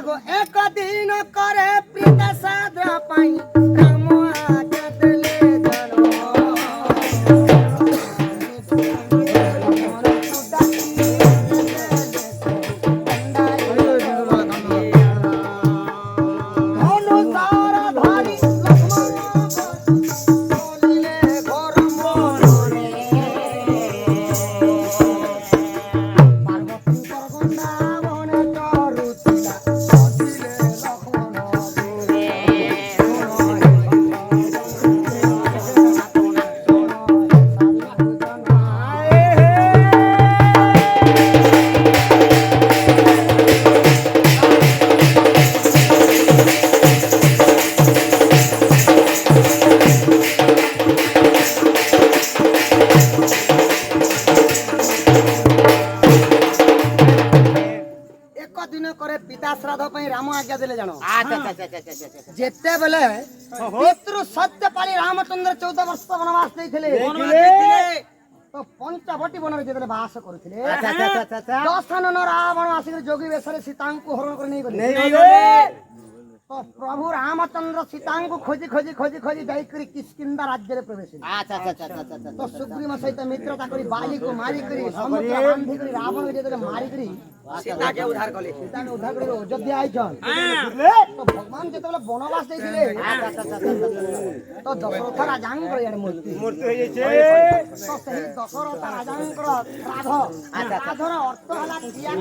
गो एक दिन करे पिता साधरा पाई राम आज्ञा देले जानो जेते बेले पितृ सत्यपाली रामचंद्र 14 वर्ष वनवास देइथिले तो पंचवटी वन जेते वास करूथिले दशनन रावण आसिक जोगी वेशरे सीतांकु हरण कर नहीं गले तो प्रभु रामचंद्र सीतांकु खोजी खोजी खोजी खोजी जाई करी किष्किंधा राज्य रे प्रवेश तो सुग्रीव सहित मित्रता करी बाली को मारी करी समुद्र बांधी करी रावण के जेते मारी करी सीता के उद्धार कले सीता ने उद्धार करी अयोध्या आइछन तो भगवान जेते वनवास देइथिले तो दशरथ राजांक यार मूर्ति होई छै तो सही दशरथ राजांक राधर अर्थ हला क्रिया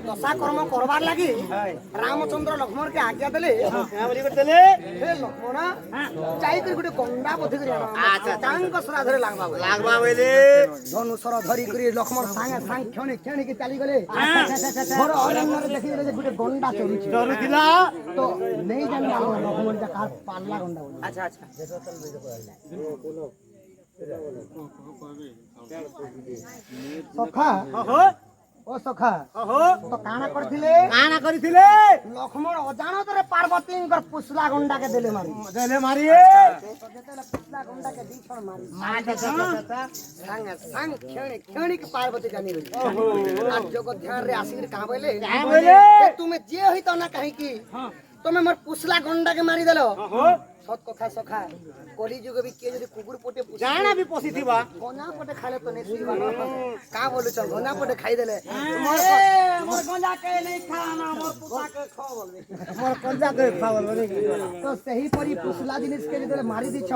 दशा कर्म करबार लागि रामचंद्र लक्ष्मण के आज्ञा देले हे लक्ष्मण जाई कर गुटे गंडा बधि करी तांक श्राद्ध रे लागबा बेले धनुषर धरी करी लक्ष्मण संगे संग क्षणी क्षणी के चली गले घर अरण्य रे देखि गले गुटे गंडा चरुथिला तो नहीं जानला लक्ष्मण का कार पाल्ला गंडा अच्छा अच्छा सखा ओ सखा तो काना करथिले लक्ष्मण अजानत रे पार्वती कर पुसला गंडा के देले मारी तो जेतेले पुसला गंडा के दीछण मारी संग संग क्षणी के पार्वती जानी गई आज जग ध्यान रे आसिर का बोले तुमे जे होई त ना कहि की तुमे मोर पुसला गंडा के मारी देलो सत कथा सखा कली जुग भी के जदी कुकुर पोटे जाना भी पसिथिबा गंजा पोटे खाले तो नहीं सीबा का बोलु चल गंजा पोटे खाई देले मोर गंजा के नहीं खाना मोर पुसा के खा बोलबे मोर गंजा के खा बोलबे तो सही परी पुसला जिनिस के जदी मारी दी छ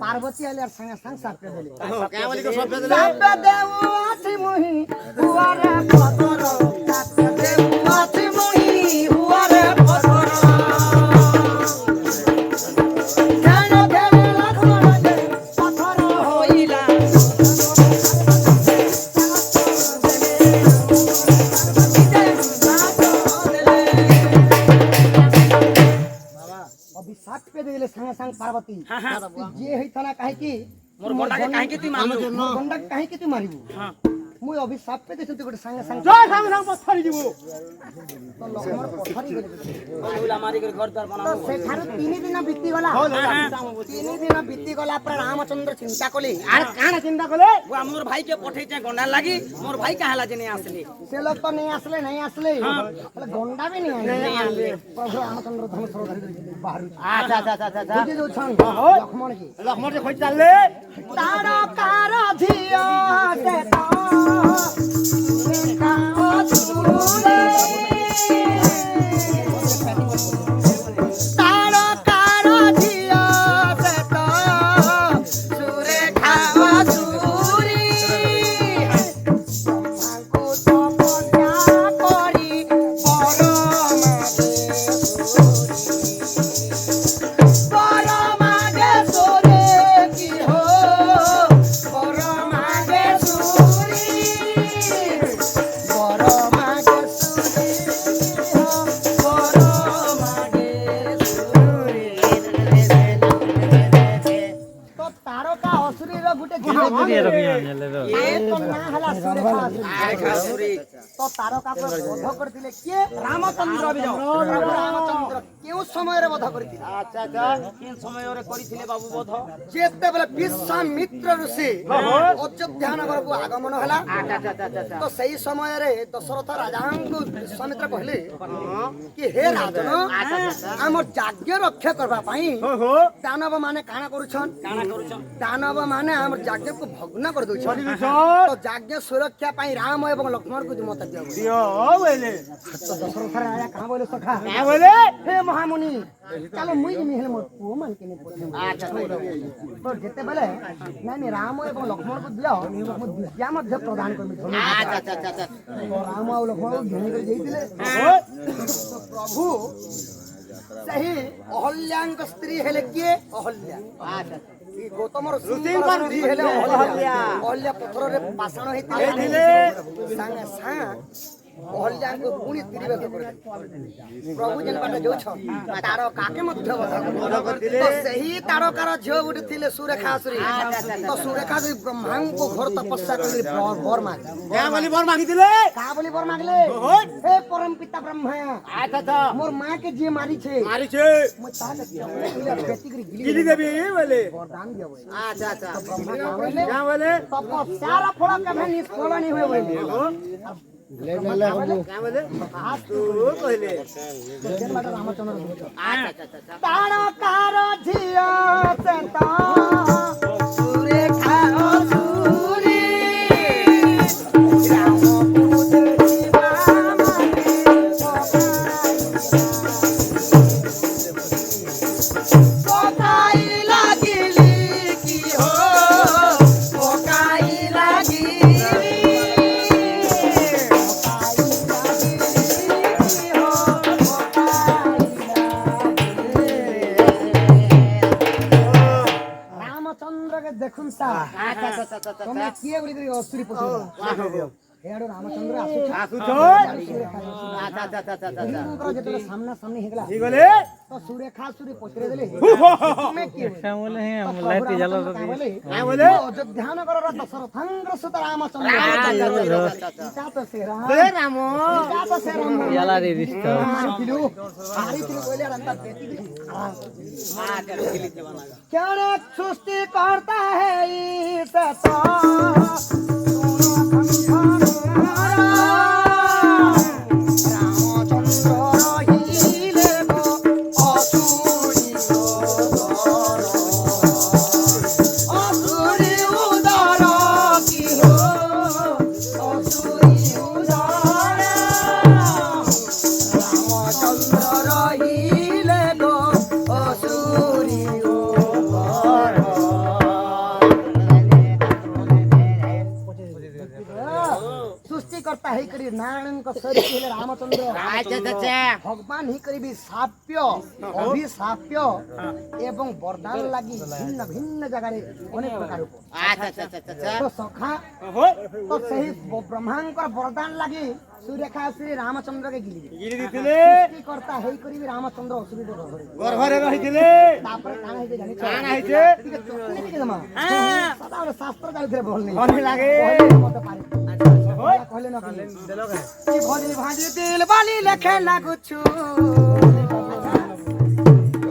पार्वती आले संग संग साप के देले का बोली को सब देले साप देव आछि मोही हुआरे पतर साप देव आछि मोही हुआरे पतर संग पार्वती जे हेतना काहे की मोर गंडा के काहे की तू मारबो मोर गंडा के काहे की तू मारिबो हां मुई अभिशाप पे देछन तू गोटे संग संग जो संग संग पथरी दिबो तो लक्ष्मण पथरी गेले ओला मारी के घर द्वार बनाबो तो सेठारो 3 दिन बीती गला 3 दिन बीती गला पर रामचंद्र चिंता कले अरे काना चिंता कले वो मोर भाई के पठै छै गंडा लागि मोर भाई कहाला जे नहीं आसले से लोग तो नहीं आसले गंडा भी नहीं आले प्रभु रामचंद्र धनुष धरि बाहर अच्छा बुझि जो छन लक्ष्मण के खोज चलले तारा कार धिया के তো তারকাকে বধ করিলে কিয়ে রামচন্দ্র বিজয় প্রভু রামচন্দ্র কেউ সময়ের বধ করিলে আচ্ছা আচ্ছা কোন সমୟରେ କରିଥିଲେ বাবু বধ যেতেবেলে বিশ্বামিত্র ঋষি অযোধ্যা নগরକୁ আগমন ହେଲା তো সেই সমୟରେ দশরথ রাজাଙ୍କୁ বিশ্বামিত্র କହିଲେ କି ହେ ରାଜନ ଆମର ଯାଜ୍ଞ ରକ୍ଷା କରିବା ପାଇଁ ଦାନବ ମାନେ କାଣା କରୁଛନ୍ ଦାନବ ମାନେ ଆମର ଯାଜ୍ଞକୁ ଭଗ୍ନ କରି ଦଉଛନ୍ ତ ଯାଜ୍ଞ ସୁରକ୍ଷା ପାଇଁ ରାମ ଏବଂ ଲକ୍ଷ୍ମଣଙ୍କୁ ମତ ଦିଅ ବୋଇଲେ ଦଶରଥ ରାଜା କାଣା ବୋଇଲେ ସଖା କାଁ ବୋଇଲେ ହେ ମହାମୁନି ଚାଲ ମୁଇଁ ଜିମି ହେଲେ ମୋର ପୁଅ ମାନକେ ନେଇ ପଠେଇବ ତ ଯେତେବେଳେ ନାଇଁ ରାମ ଏବଂ ଲକ୍ଷ୍ମଣଙ୍କୁ ଦିଅ ମୁଁ ବିଦ୍ୟା ମଧ୍ୟ ପ୍ରଦାନ କରିବି ରାମ ଆଉ ଲକ୍ଷ୍ମଣଙ୍କୁ ଘେନି କରି ଯାଇଥିଲେ ପ୍ରଭୁ ସେହି ଅହଲ୍ୟାଙ୍କ ସ୍ତ୍ରୀ ହେଲେ କିଏ ଅହଲ୍ୟା ଗୌତମର ସ୍ତ୍ରୀ ହେଲେ ଅହଲ୍ୟା ପଥରରେ ପାଷାଣ ହେଇଥିଲେ ସାଙ୍ଗେ ସାଙ୍ଗ ଅହଲ୍ୟାଙ୍କୁ ପୁଣି ତିରିବେଦ କରିଥିଲେ ପ୍ରଭୁ ଯେନ୍ ବାଟେ ଯାଉଛନ୍ ତାର କାକେ ମଧ୍ୟ ବଧ କରିଥିଲେ ସେହି ତାରକାର ଝିଅ ଗୋଟେ ଥିଲେ ସୁରେଖାସୁରୀ ତ ସୁରେଖାସୁରୀ ବ୍ରହ୍ମାଙ୍କୁ ଘୋର ତପସ୍ୟା କରି ବର ମାଗିଲେ ବର ମାଗିଥିଲେ କାହା ବୋଲି ବର ମାଗିଲେ ହେ ପରମ ପିତା ବ୍ରହ୍ମା মোর মাকে যে মারিছে মই তাকে বেটিগরি গিলি দেবি বলে বরদান দিও আচ্ছা আচ্ছা ব্রহ্মা কাঁ বলে তপস্যার ফল কেবে নিষ্ফল নি হয় বলে কাঁ বলে তু কইলে যেন বাটা রামচন্দ্র আচ্ছা আচ্ছা তারকার ঝিয়া সেতা সুরেখা সুরি রাম পুত্র পকাই লাগিলি কি হো পকাই লাগিলি রামচন্দ্রকে দেখুন স্যার তুমি কিয়ে বলি করি অসুরি পছন্দ হেয়াড়ো রামচন্দ্র আসুছো আচ্ছা আচ্ছা আচ্ছা আচ্ছা যেতে সামনা সামনে হেগলা কি বলে তো সুরেখা সুরে পছরে দেলে তুমি কি বলে হ্যাঁ লাইট জ্বালা হ্যাঁ বলে অযোধ্যা নগরর দশরথঙ্গ্র সুত রামচন্দ্র এটা তো সে রাম রাম এটা তো সে রাম জ্বালা দিয়ে দিস তো মারিছিল কইলে আর अंता बेटी क्या रे सृष्टि करता है इसे तो सृष्टिकर्ता ही करी नारायण का शरीर हेले रामचंद्र भगवान ही करी भी साप्य अभिशाप्य एवं वरदान लगी भिन्न भिन्न जगह रे अनेक प्रकार तो सखा तो सही ब्रह्मांकर वरदान लगी सुरेखा श्री रामचंद्र के गिरी दिथिले सृष्टिकर्ता ही करी भी रामचंद्र असुरी गर्भरे रहिथिले तापर काना हेते जानि काना हेते ठीक है मां हां सदा शास्त्र जानिथे बोलनी भले लागे मत पारे कहले न देलो के ई भजी भाजी दिल बाली लेखे लागुछु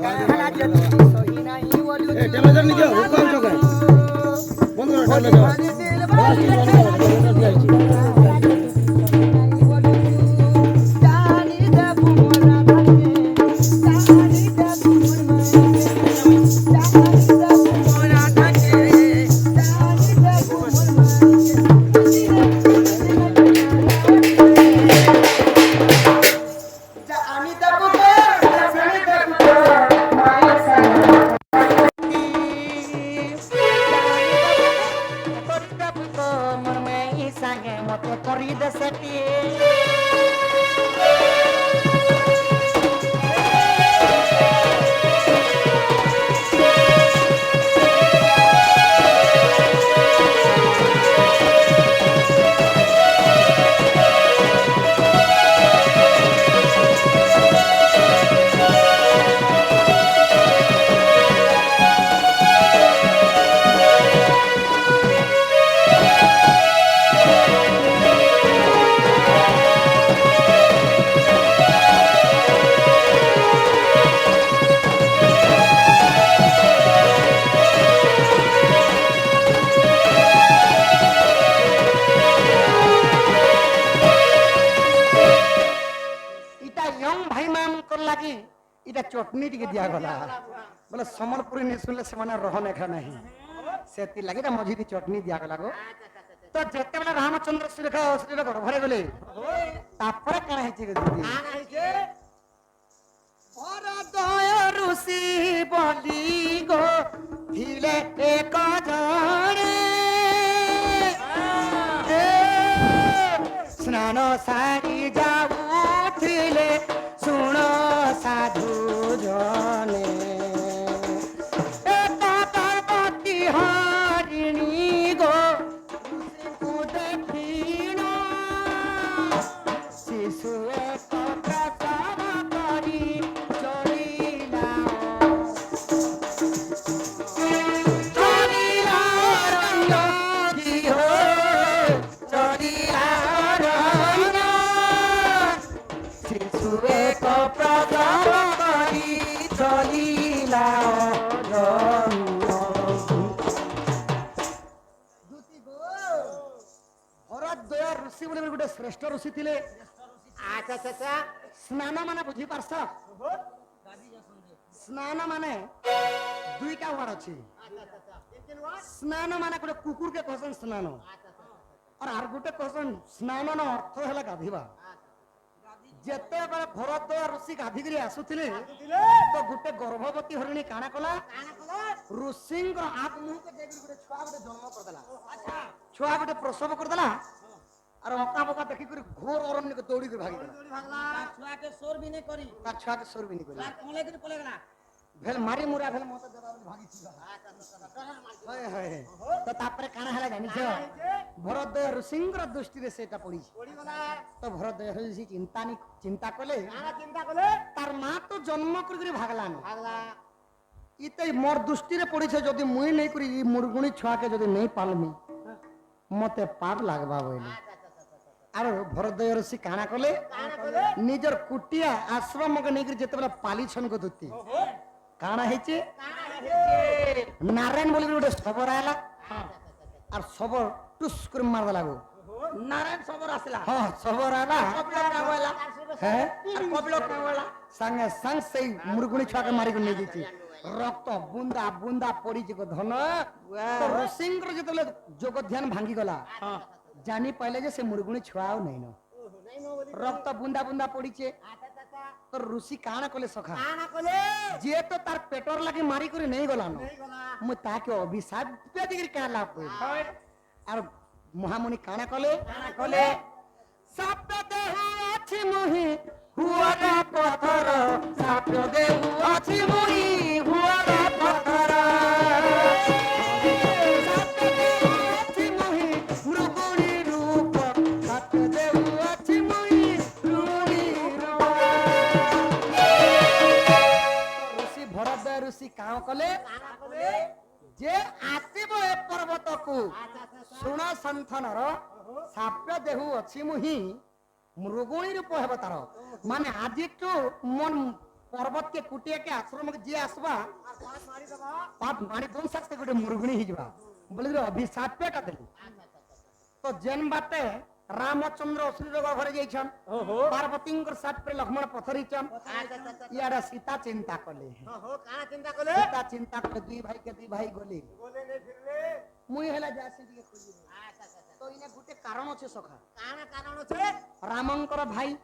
कहला जति सही नाही बोलु ए टेलेजर नि के हुकम छके बंद कर टेलेजर भाजी दिल बाली लेखे लागुछु লাগি এটা চটনি টিকে দিয়া গলা বলে সম্বলপুরি নি শুনলে সেমানে রহন এখা নাই সেতি লাগি এটা মঝিটি চটনি দিয়া গলা গো তো যেতেবেলে রামচন্দ্র শ্রীরেখা অশ্লীল গর্ভরে গলে তারপরে কাଣା হয়েছে গো দিদি ভরদয় ঋষি বলি গো ଥିଲେ ଏକ ଜଣେ ସ୍ନାନ ସାରି ଯାଉଥିଲେ ଶୁଣ ସାଧୁ ଜଣେ ଏକ ପାର୍ବତୀ ହରିଣୀ ଗୋ ଋଷିଙ୍କୁ ଦେଖିଣ ଶିଶୁ ଏକ ପ୍ରସବ କରି ଚଳିଲା ऋषि बोले गोटे श्रेष्ठ ऋषि थे আচ্ছা আচ্ছা আচ্ছা स्नान माने बुझी पारस स्नान माने दुईटा वर्ड अच्छी स्नान माने गोटे कुकुर के कहसन स्नान और आर गोटे कहसन स्नान न अर्थ है गाधीवा जेते बेले भरद्वाज ऋषि गाधीगिरी आसुथिले तो गोटे गर्भवती हरिणी काना कला ऋषि हाथ मुह के देकर गोटे छुआ गोटे जन्म कर देला छुआ गोटे प्रसव कर देला और अका बका देखि कर घोर अरण्य के दौड़ी के भागी भागला छुआ के शोर भी नहीं करी तार छुआ के शोर भी नहीं करी तार कोले के पले गला भेल मारी मुरा भेल मत देबा भागी छी हाय हाय तो तापरे काना हला जानि छ भरद्वाज ऋषिंकर दृष्टि रे सेटा पड़ी पड़ी गला तो भरद्वाज ऋषि चिंता कले काना चिंता कले तार मां तो जन्म कर भागलान भागला इते मोर दृष्टि रे पड़ी छ जदी मुई नहीं करी ई मुरगुणी छुआ के जदी नहीं पालमी मते पाप लागबा बोली आर भरद्वाज ऋषि काना कले निजर कुटिया आश्रम के नहीं जेते बेला पाली छन को दुती काना हेचे नारायण बोली गोटे खबर आला और खबर टुस कर मार देला गो नारायण सबर आसला हां खबर आला कबला का वाला हैं कबला का वाला संगे संग से मुरगुणी छुआ के मारी को नहीं दी रक्त बुंदा बुंदा पड़ी को धन तो ऋषिंकर जेते जोग ध्यान भांगी गला जानी पहले जे से मुरगुणी छुआओ नहीं न रक्त बुंदा बुंदा पड़ी छे तो ऋषि काना कले सखा काना कले जे तो तार पेटर लगे मारी करे नहीं गला न मु ताके अभिशाप पे दिगरी का लाभ होय और महामुनि काना कले साप देहु अछि मुहि हुआरा पथर साप देहु अछि मुहि हुआरा पथर काँ कले जे आसीब ए पर्वत को सुण संथनर साप्य देहु अछि मुहि मृगुणी रूप हेब तार माने आज तो मन पर्वत के कुटिया के आश्रम के जे आसबा पाप मारी दोन सकते गोटे मृगुणी ही जबा बोले अभिशाप्य का देली तो जेन बाटे रामचंद्र अश्लील घर जाइछन पार्वती साथ पे लक्ष्मण पथरीचन यार सीता चिंता कले काना चिंता कले सीता चिंता कले दुई भाई गले बोले ने फिरले मुई हला जासी के खोजी तो इने गुटे कारण अछि सखा काना कारण छे रामंकर भाई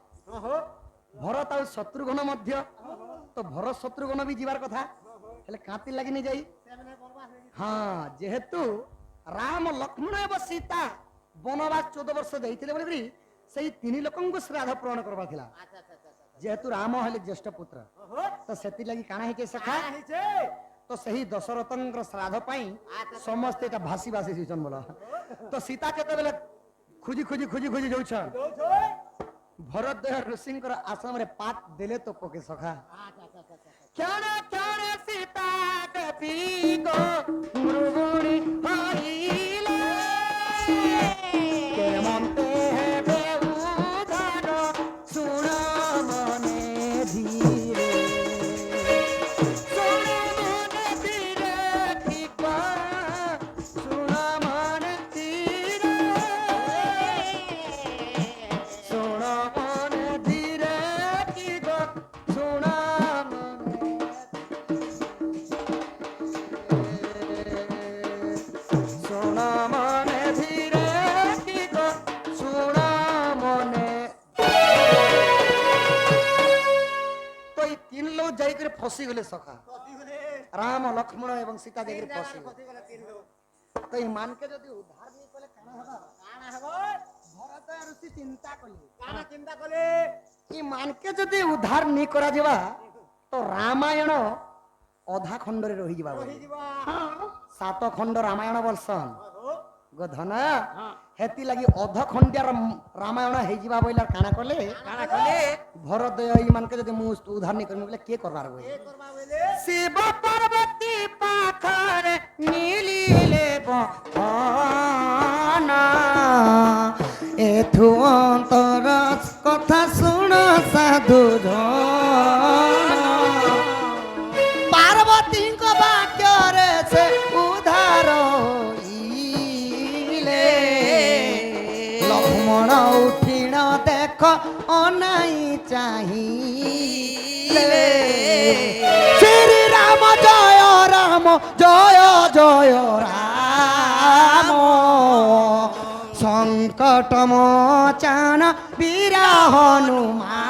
भरत और शत्रुघ्न मध्य तो भरत शत्रुघ्न भी जीवार कथा हेले कांति लागि नि जाई हां जेहेतु राम लक्ष्मण एवं सीता वनवास 14 वर्ष देइथिले बोली सही तीन लोकन को श्राद्ध पूर्ण करबा थिला जेहेतु राम हले ज्येष्ठ पुत्र तो सेति लागि काना हेके सखा तो सही दशरथन श्राद्ध पाई समस्त एटा भासी भासी सिचन बोला तो सीता केते बेले खुजी खुजी खुजी खुजी जाउछ भरद्वाज ऋषिंकर आश्रम रे पात देले तो पोके सखा क्याने क्याने सीता के पी गो मृगुणी हरिले के मनते है बेउधार सुन मने धीरे सुन मने धीरे ठीक सुन मने धीरे सुन मने धीरे ठीक सुन तीन लोग जाइकर फसी गले सखा ଫସିଗଲେ राम लक्ष्मण एवं सीता जाइकर ତିନି फसी ଜାଗାରେ ଫସିଗଲେ ତିନି ଲୋକ तो ई मान के जदी उद्धार नहीं कले काना हबा କାଣା ହେବ भरत ऋषि चिंता कले କାଣା ଚିନ୍ତା କଲେ ई मान के जदी उद्धार नहीं करा जीवा तो रामायण अधा खंड रे रही जीवा ରହିଯିବା सात खंड रामायण बोलसन ଓହୋ गधन हेती लगी अध खंडिया रामायण हे जीवा बोइला काना कले କାଣା କଲେ भरत ई मान के जदी मु उद्धार नहीं करमु बोले के करबार होई ଏ କରବା ବୋଇଲେ शिव पार्वती पाखर नीलीले बना एथु अंतर कथा सुन साधु पार्वती को वाक्य रे से उधार इले लक्ष्मण उठिण देख अनाई चाहिए श्री राम जय राम संकट मोचन वीर हनुमान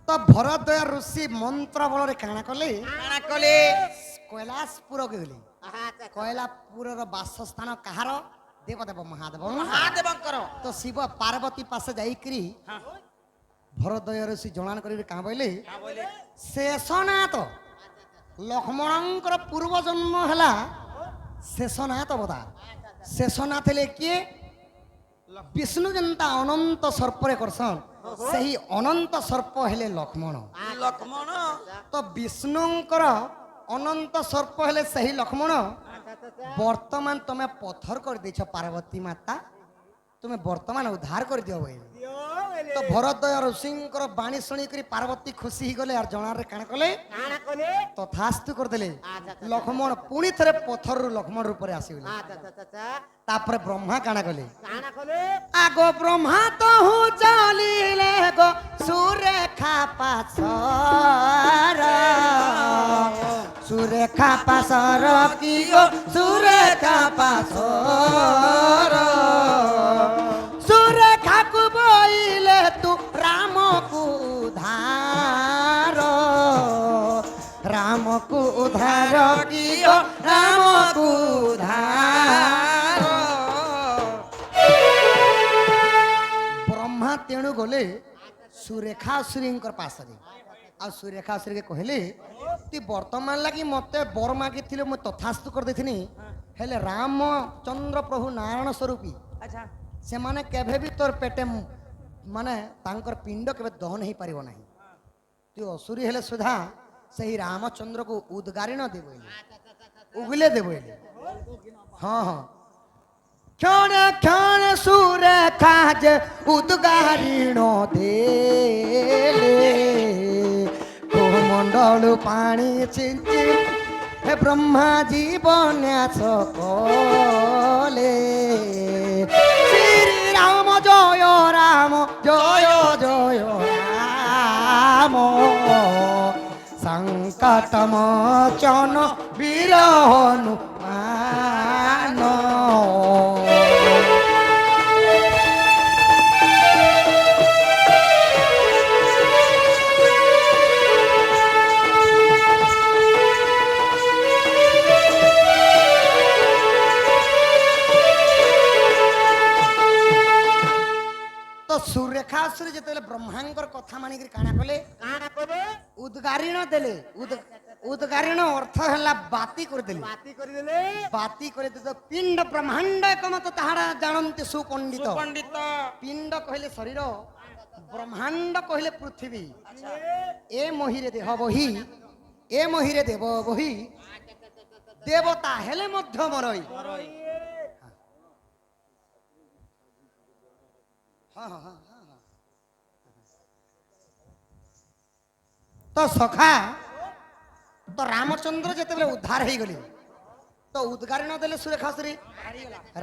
तो भरद्वय ऋषि मंत्र बल काना कले କାଣା କଲେ कैलाशपुर गले ଆଚ୍ଛା कैलाशपुर बासस्थान कहार देवदेव महादेव ମହାଦେବଙ୍କର तो शिव पार्वती पास जाइकरी भरद्वय ऋषि जणान करी का बोले शेषनाथ लक्ष्मणंकर पूर्व जन्म हला शेषनाथ बता शेषनाथ ले किए विष्णु जनता अनंत सर्प रे करसन सही अनंत सर्प हेले लक्ष्मण ଲକ୍ଷ୍ମଣ तो विष्णुंकर अनंत सर्प हेले सही लक्ष्मण वर्तमान तुम्हें पत्थर कर देछ पार्वती माता तुम्हें वर्तमान उद्धार कर दियो भाई ଦିଅ ବୋଇଲେ तो भरद्वय ऋषिंकर बाणी शुणी करी पार्वती खुशी ही गले और जणार रे काण कले କାଣା କଲେ तथास्तु कर देले ଆଚ୍ଛା लक्ष्मण पुणी थरे पत्थर रु लक्ष्मण रूप रे आसी गले ଆଚ୍ଛା तापर ब्रह्मा काण कले କାଣା କଲେ आगो ब्रह्मा तो हूँ चलिले गो सुरेखा पासर सुरेखा पासर की गो सुरेखा पासर सुरेखा को बोइले तू राम को उधार की गो राम को उधार ब्रह्मा तेणु गले सुरेखासुरी पास आ सुरेखासुरी के कहले ती वर्तमान लगी मते बर मागी थिले मु तथास्तु कर देथिनी हेले रामचंद्र प्रभु नारायण स्वरूपी ଆଚ୍ଛା से माने केभे भी तोर पेटे माने तांकर पिंड केबे दहन ही पारिबो नाही तू असुरी हेले सुधा सही रामचंद्र को उद्गारिण देबो उगले देबो हाँ हाँ क्षण क्षण सुरेखा जे उद्गारिण देले कोमंडल पानी चिंची हे ब्रह्मा जीवन्या सकले श्री राम जय राम जय जय राम संकट मोचन वीर हनुमान तो सुरेखासुरी जिते ब्रह्मांकर कथा मानिक काना कले କାଣା କଲେ उद्गारिण देले उद्गारिण अर्थ हला बाती कर देले ବାତି କରିଦେଲେ बाती करे तो पिंड ब्रह्मांड एकमत ताहारा जानन्ति सुपंडित ପଣ୍ଡିତ पिंड कहले शरीर ब्रह्मांड कहले पृथ्वी ए मोहिरे देह बही ए मोहिरे देव बही देवता हेले मध्य मरई हाँ हाँ हाँ हाँ तो सखा तो रामचंद्र जिते उद्धार हो गले तो उद्गारिण देले सुरेखासुरी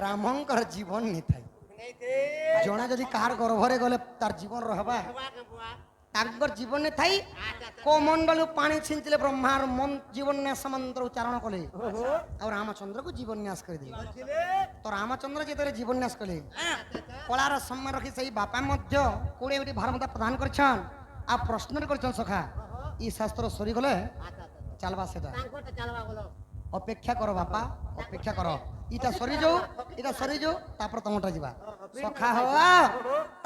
रामंकर जीवन नहीं था জনে যদি কাহার গর্ভরে গলে তার জীবন রহবা তাকর জীবনে থাই কমণ্ডলু পানি ছিঞ্চিলে ব্রহ্মার মন জীবন ন্যাস মন্ত্র উচ্চারণ কলে আর রামচন্দ্রକୁ জীবন ন্যাস করে দিলে তো রামচন্দ্র যেতরে জীবন ন্যাস কলে কলার সম্মান রাখি সেই বাপা মধ্য 20টি ভারমতা প্রদান করছন আ প্রশ্ন করছন সখা ই শাস্ত্র সরি গলে চালবা সেটা অপেক্ষা করো বাপা অপেক্ষা করো ইটা সরি যাও তারপর তোমাটা যাবা সখা হওয়া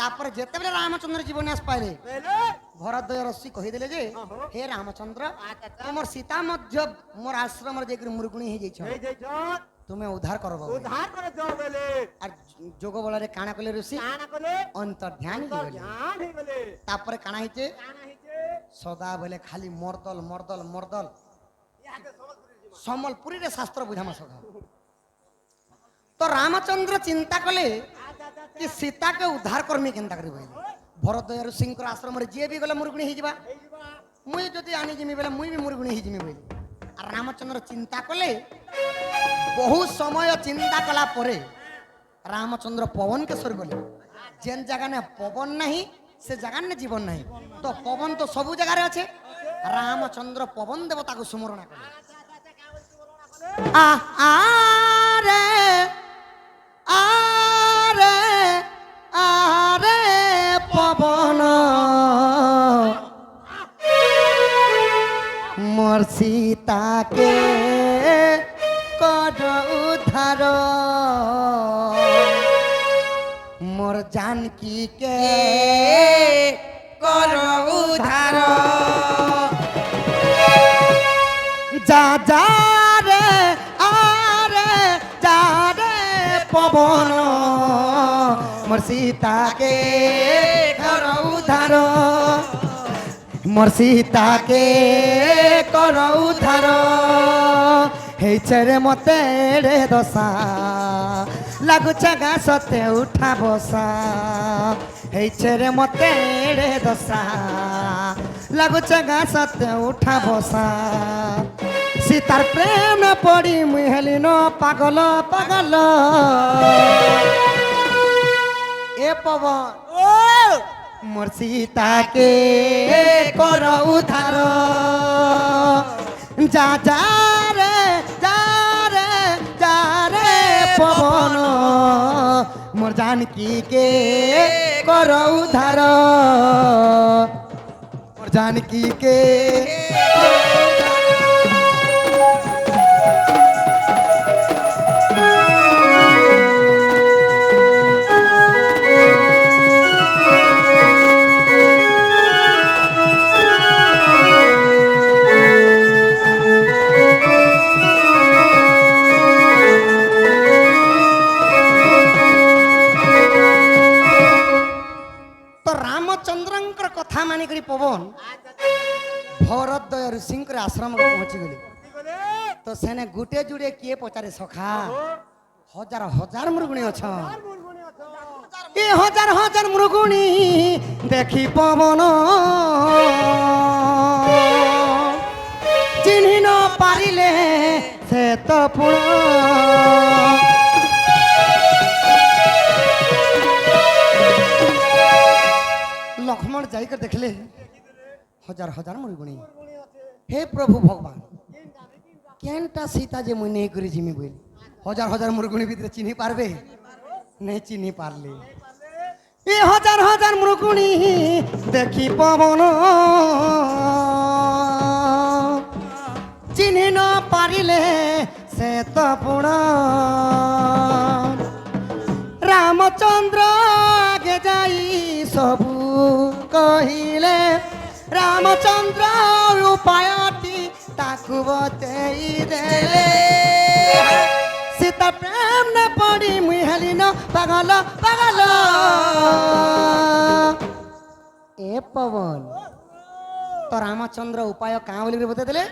তারপরে যেতেবেলে রামচন্দ্র জীবন ন্যাস পাইলে ভরদ্বয় রশ্মি কহিদেলে যে হে রামচন্দ্র তোমার সীতা মধ্য মোর আশ্রমর যে মুরগুণী হয়ে যাইছ তুমি উদ্ধার করব উদ্ধার করে যাও বলে আর যোগ বলরে কানা কলে ঋষি কানা কলে অন্তর্ধান ধ্যান হই বলে তারপরে কানা হইছে সদা বলে খালি মর্দল মর্দল মর্দল সম্বলপুরীর শাস্ত্র বুঝামা সখা তো রামচন্দ্র চিন্তা কলে कि सीता के उद्धार करमी केनता करी बइले भरद्वय ऋषिंकर आश्रम रे जे भी गले मुरगुणी हि जिबा मुई जदी आनी जिमी बेला मुई भी मुरगुणी हि जिमी बइले आ रामचंद्र चिंता कले बहुत समय चिंता कला परे रामचंद्र पवन के स्वर्ग गले जेन जगह ने पवन नहीं से जगह ने जीवन नहीं तो पवन तो सब जगह रे আছে रामचंद्र पवन देवता को सुमरण करे आ रे आरे आरे पवन मोर सीता के कर उद्धार मोर जानकी के कर उद्धार जा जा रे आरे जा रे पवन मोर सीता के कर उद्धार मोर सीता के कर उद्धार हे चरे मते रे दशा लाଗୁছে গাছতে উঠা বসা हे चरे मते रे दशा লাগুছে গাছতে উঠা বসা सीतार प्रेम पड़ी मुई हेली न पागल पागल ए पवन मोर सीता के कर उद्धार जा जा रे जा रे जा रे पवन मोर जानकी के कर उद्धार मोर जानकी के कथा मानिक पवन भरद्वय ऋषिंकर आश्रम को पहुंची गले तो सेने गुटे जुड़े किए पचारे सखा हजार हजार मृगुणी अच्छा ये हजार हजार मृगुणी देखी पवन चिन्ह न पारिले से तो पुण लक्ष्मण जाकर देखले हजार हजार मृगुणी हे प्रभु भगवान केनटा सीता जे मुई नहीं करी जिमी बोल हजार हजार मृगुणी भीतर चिन्ही पारबे नहीं चिन्ही पारले ये हजार हजार मृगुणी देखी पवन चिन्ही न पारिले से तो पुण रामचंद्र आगे जाई सबू कहिले रामचंद्र उपायटी ताकू बतेई देले सीता प्रेम न पड़ी मुई हेली न पागल पागल ए पवन तो रामचंद्र उपाय कहाँ बोली बते देले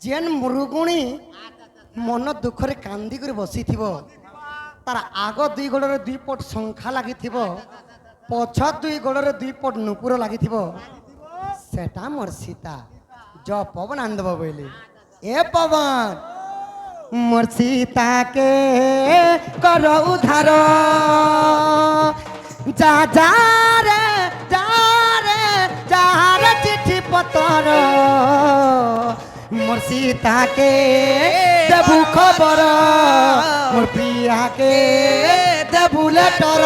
जेन मृगुणी मन दुखरे कांदी कर बसी थिबो तार आग दुई गोड़े दुई पट शंखा लगी पछ दुई गोड़े दुई पट नुपुर लगी सेटा मोर सीता जो पवन आंदब बोले ए पवन মোর সীতাকে কর উদ্ধার যা যা রে যা রে যার চিঠি পতর মোর সীতাকে দেবু খবর মোর প্রিয়াকে দেবু লেটর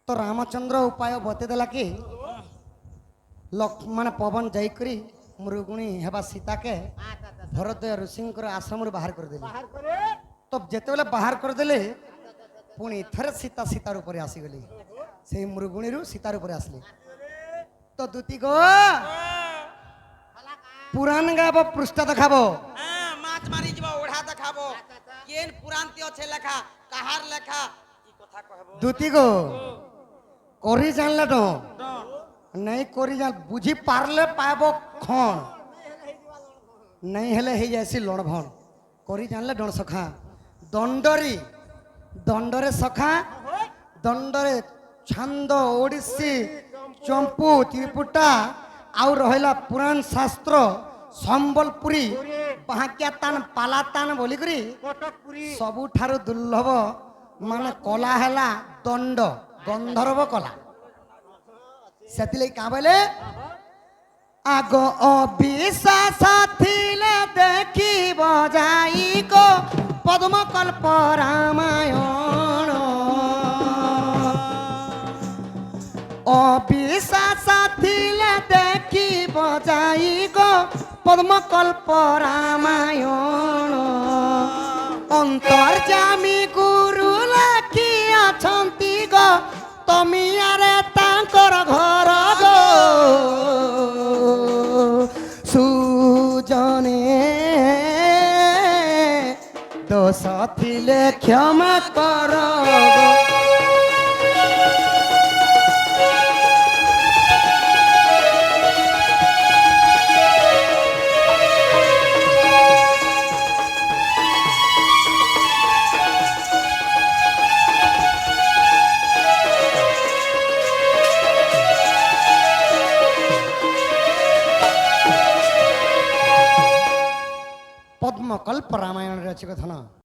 তো রামচন্দ্র উপায় বতে দেলা কি মানে পবন যাইকরি মৃগুণী হেবা সীতাকে ভরদ্বয় ঋষিঙ্কর আশ্রমରୁ ବାହାର କରିଦେଲେ ବାହାର করে তো যেତେବେଳେ ବାହାର କରିଦେଲେ ପୁଣି ଥରେ ସୀତା ସୀତାର ଉପରେ ଆସିଗଲେ ସେଇ ମୃଗୁଣୀରୁ ସୀତାର ଉପରେ ଆସିଲେ ତ ଦୁତି ଗୋ পুরাণ গাব পৃষ্ঠা দেখাবো হ্যাঁ মাছ মারি যাব ওড়া দেখাব কেন পুরান্তি আছে লেখা কাহার লেখা কি কথা কহব দুতি গো করি জানলে তো নাই করি জান বুঝি পারলে পাব খন নাই হেলে হই যাইছি লড়ভন করি জানলে ডণ সখা দণ্ডরি দণ্ডরে সখা দণ্ডরে ছন্দ ওড়িশি চম্পু ত্রিপুটা আউ রহিলা পুরাণ শাস্ত্র সম্বলপুরী বাহাকিয়া তান পালা তান বলিকরি কটকপুরী ସବୁଠାରୁ ଦୁର୍ଲଭ ମାନେ କଲା ହେଲା ଦଣ୍ଡ ଗନ୍ଧର୍ବ କଲା ସେଥିଲାଗି କାଁ ବୋଇଲେ ଆଗ ଅବିଶ୍ୱାସ ଥିଲେ ଦେଖିବ ଯାଇ ଗୋ ପଦ୍ମକଳ୍ପ ରାମାୟଣ অবিশ্বাস ଥିଲେ ଦେଖିବ ଯାଇ ଗୋ পদ্মকল্প রামায়ণ অন্তর্যামী গুরু লেখি অছন্তি গো তমিয়ারে তাঙ্কর ঘর গো সুজনে দোষ ଥିଲେ ক্ষমা কর গো পদ্মকল্প রামায়ণের আছে কথা না